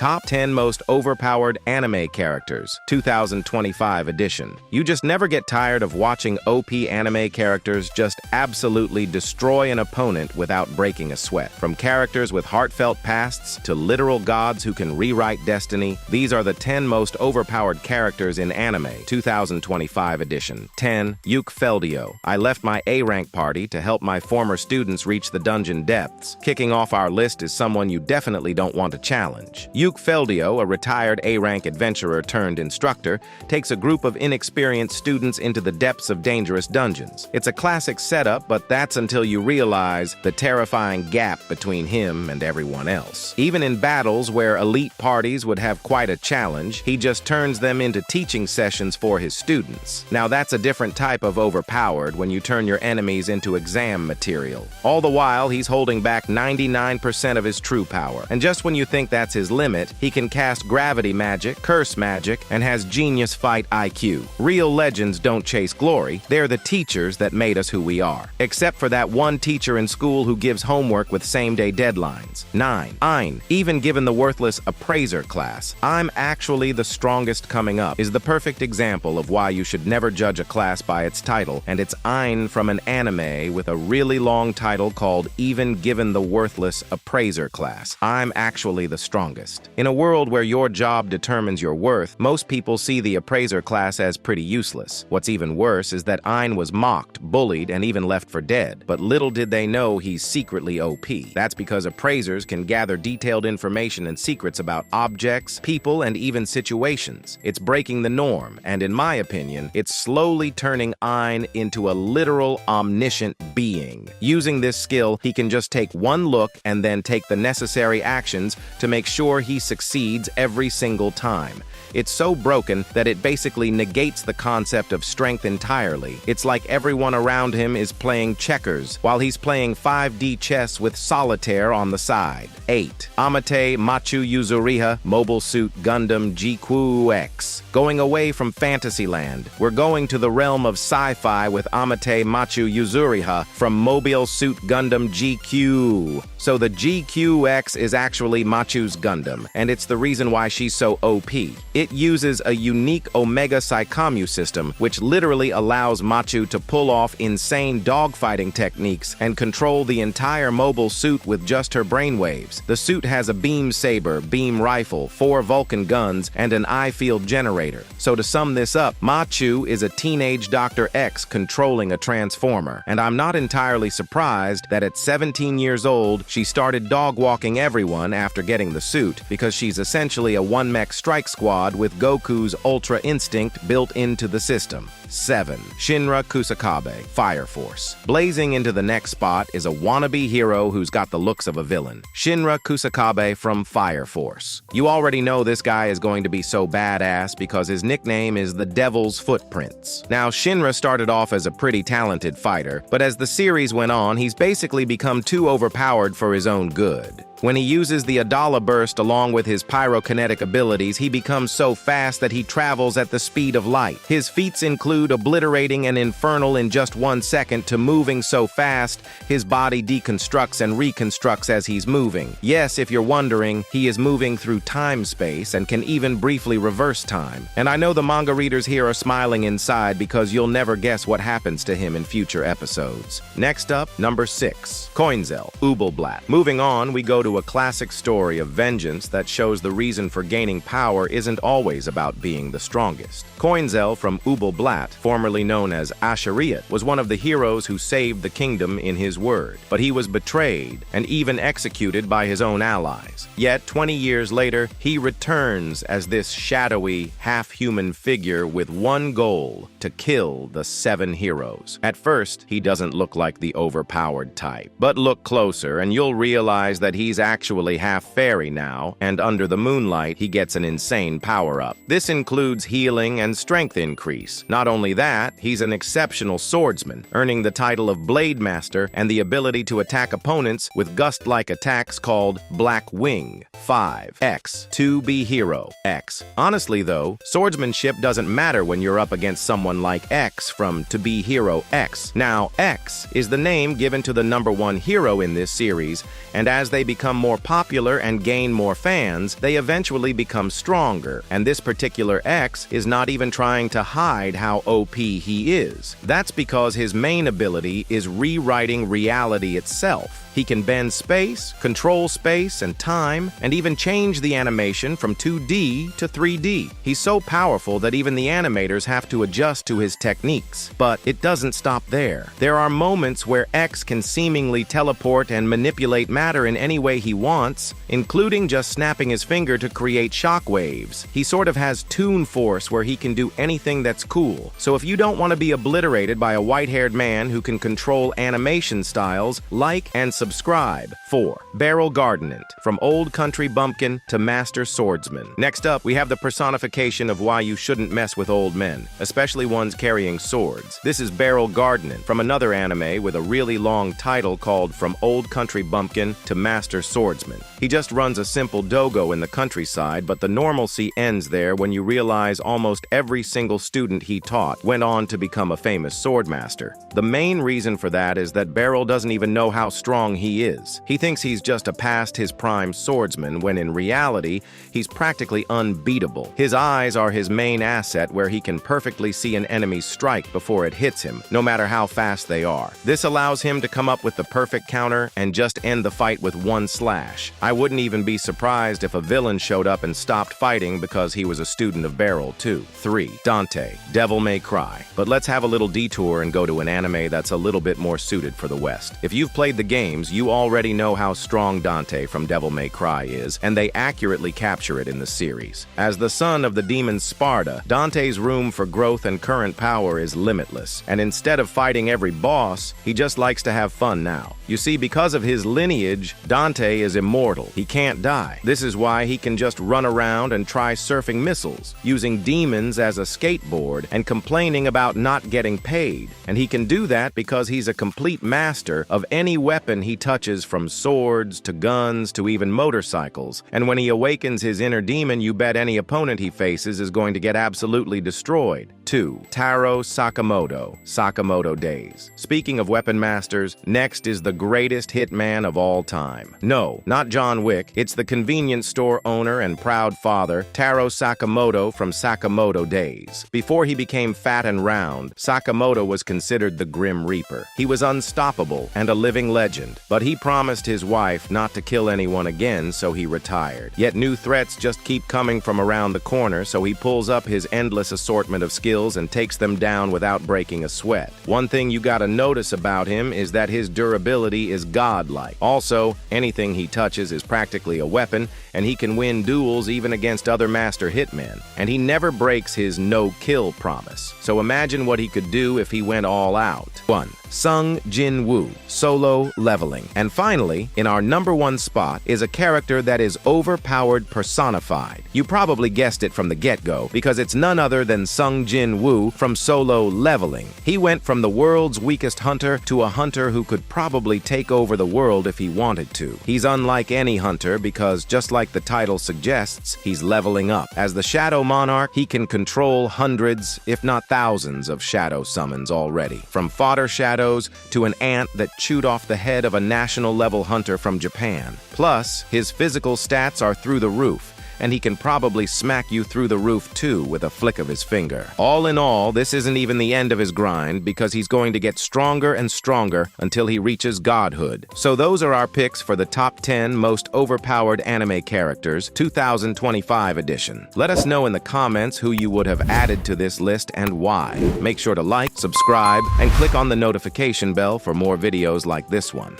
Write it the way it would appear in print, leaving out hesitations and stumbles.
Top 10 Most Overpowered Anime Characters, 2025 edition. You just never get tired of watching OP anime characters just absolutely destroy an opponent without breaking a sweat. From characters with heartfelt pasts to literal gods who can rewrite destiny, these are the 10 most overpowered characters in anime, 2025 edition. 10. Juke Felio. I left my A-rank party to help my former students reach the dungeon depths. Kicking off our list is someone you definitely don't want to challenge. Juke Felio, a retired A-rank adventurer turned instructor, takes a group of inexperienced students into the depths of dangerous dungeons. It's a classic setup, but that's until you realize the terrifying gap between him and everyone else. Even in battles where elite parties would have quite a challenge, he just turns them into teaching sessions for his students. Now that's a different type of overpowered when you turn your enemies into exam material. All the while, he's holding back 99% of his true power. And just when you think that's his limit, he can cast gravity magic, curse magic, and has genius fight IQ. Real legends don't chase glory, they're the teachers that made us who we are. Except for that one teacher in school who gives homework with same-day deadlines. 9. Even given the worthless appraiser class, I'm actually the strongest coming up is the perfect example of why you should never judge a class by its title, and it's Ein from an anime with a really long title called Even Given the Worthless Appraiser Class. I'm actually the strongest. In a world where your job determines your worth, most people see the appraiser class as pretty useless. What's even worse is that Ein was mocked, bullied, and even left for dead. But little did they know he's secretly OP. That's because appraisers can gather detailed information and secrets about objects, people, and even situations. It's breaking the norm, and in my opinion, it's slowly turning Ein into a literal omniscient being. Using this skill, he can just take one look and then take the necessary actions to make sure he succeeds every single time. It's so broken that it basically negates the concept of strength entirely. It's like everyone around him is playing checkers, while he's playing 5D chess with solitaire on the side. 8. Amate Machu Yuzuriha Mobile Suit Gundam GQ X. Going away from Fantasyland, we're going to the realm of sci-fi with Amate Machu Yuzuriha from Mobile Suit Gundam GQ. So the GQX is actually Machu's Gundam, and it's the reason why she's so OP. It uses a unique Omega Psychomu system, which literally allows Machu to pull off insane dogfighting techniques and control the entire mobile suit with just her brainwaves. The suit has a beam saber, beam rifle, 4 Vulcan guns, and an eye field generator. So to sum this up, Machu is a teenage Dr. X controlling a transformer, and I'm not entirely surprised that at 17 years old, she started dog-walking everyone after getting the suit, because she's essentially a one-mech strike squad with Goku's Ultra Instinct built into the system. 7. Shinra Kusakabe, Fire Force. Blazing into the next spot is a wannabe hero who's got the looks of a villain. Shinra Kusakabe from Fire Force. You already know this guy is going to be so badass because his nickname is the Devil's Footprints. Now, Shinra started off as a pretty talented fighter, but as the series went on, he's basically become too overpowered for his own good. When he uses the Adala Burst along with his pyrokinetic abilities, he becomes so fast that he travels at the speed of light. His feats include obliterating an infernal in just 1 second to moving so fast, his body deconstructs and reconstructs as he's moving. Yes, if you're wondering, he is moving through time-space and can even briefly reverse time. And I know the manga readers here are smiling inside because you'll never guess what happens to him in future episodes. Next up, number 6. Coinsel, Ubelblatt. Moving on, we go to a classic story of vengeance that shows the reason for gaining power isn't always about being the strongest. Coinsel from Ubelblatt, formerly known as Ashariat, was one of the heroes who saved the kingdom in his word, but he was betrayed and even executed by his own allies. Yet, 20 years later, he returns as this shadowy, half-human figure with one goal: to kill the 7 heroes. At first, he doesn't look like the overpowered type, but look closer and you'll realize that he's actually half fairy now, and under the moonlight, he gets an insane power-up. This includes healing and strength increase. Not only that, he's an exceptional swordsman, earning the title of Blade Master and the ability to attack opponents with gust-like attacks called Black Wing. 5. X. 2B Hero. X. Honestly though, swordsmanship doesn't matter when you're up against someone like X from To Be Hero X. Now, X is the name given to the #1 hero in this series, and as they become become more popular and gain more fans, they eventually become stronger, and this particular X is not even trying to hide how OP he is. That's because his main ability is rewriting reality itself. He can bend space, control space and time, and even change the animation from 2D to 3D. He's so powerful that even the animators have to adjust to his techniques. But it doesn't stop there. There are moments where X can seemingly teleport and manipulate matter in any way he wants, including just snapping his finger to create shockwaves. He sort of has Toon Force where he can do anything that's cool. So if you don't want to be obliterated by a white-haired man who can control animation styles, like and subscribe. 4. Barrel Gardenant, from old country bumpkin to master swordsman. Next up, we have the personification of why you shouldn't mess with old men, especially ones carrying swords. This is Barrel Gardenant, from another anime with a really long title called From Old Country Bumpkin to Master Swordsman. He just runs a simple dogo in the countryside, but the normalcy ends there when you realize almost every single student he taught went on to become a famous swordmaster. The main reason for that is that Barrel doesn't even know how strong he is. He thinks he's just a past his prime swordsman, when in reality, he's practically unbeatable. His eyes are his main asset, where he can perfectly see an enemy's strike before it hits him, no matter how fast they are. This allows him to come up with the perfect counter and just end the fight with one slash. I wouldn't even be surprised if a villain showed up and stopped fighting because he was a student of Barrel too. 3. Dante Devil May Cry. But let's have a little detour and go to an anime that's a little bit more suited for the West. If you've played the games, you already know how strong Dante from Devil May Cry is, and they accurately capture it in the series. As the son of the demon Sparta, Dante's room for growth and current power is limitless, and instead of fighting every boss, he just likes to have fun now. You see, because of his lineage, Dante is immortal. He can't die. This is why he can just run around and try surfing missiles, using demons as a skateboard and complaining about not getting paid. And he can do that because he's a complete master of any weapon he touches, from swords to guns to even motorcycles. And when he awakens his inner demon, you bet any opponent he faces is going to get absolutely destroyed. 2. Taro Sakamoto, Sakamoto Days. Speaking of weapon masters, next is the greatest hitman of all time. No, not John Wick, it's the convenience store owner and proud father, Taro Sakamoto from Sakamoto Days. Before he became fat and round, Sakamoto was considered the Grim Reaper. He was unstoppable and a living legend, but he promised his wife not to kill anyone again, so he retired. Yet new threats just keep coming from around the corner, so he pulls up his endless assortment of skills and takes them down without breaking a sweat. One thing you gotta notice about him is that his durability is godlike. Also, anything he touches is practically a weapon, and he can win duels even against other master hitmen. And he never breaks his no-kill promise. So imagine what he could do if he went all out. 1. Sung Jin-Woo, Solo Leveling. And finally, in our #1 spot is a character that is overpowered personified. You probably guessed it from the get-go, because it's none other than Sung Jin-Woo from Solo Leveling. He went from the world's weakest hunter to a hunter who could probably take over the world if he wanted to. He's unlike any hunter because, just like the title suggests, he's leveling up. As the Shadow Monarch, he can control hundreds, if not thousands, of shadow summons already. From fodder shadows to an ant that chewed off the head of a national-level hunter from Japan. Plus, his physical stats are through the roof, and he can probably smack you through the roof too with a flick of his finger. All in all, this isn't even the end of his grind, because he's going to get stronger and stronger until he reaches godhood. So those are our picks for the top 10 most overpowered anime characters, 2025 edition. Let us know in the comments who you would have added to this list and why. Make sure to like, subscribe, and click on the notification bell for more videos like this one.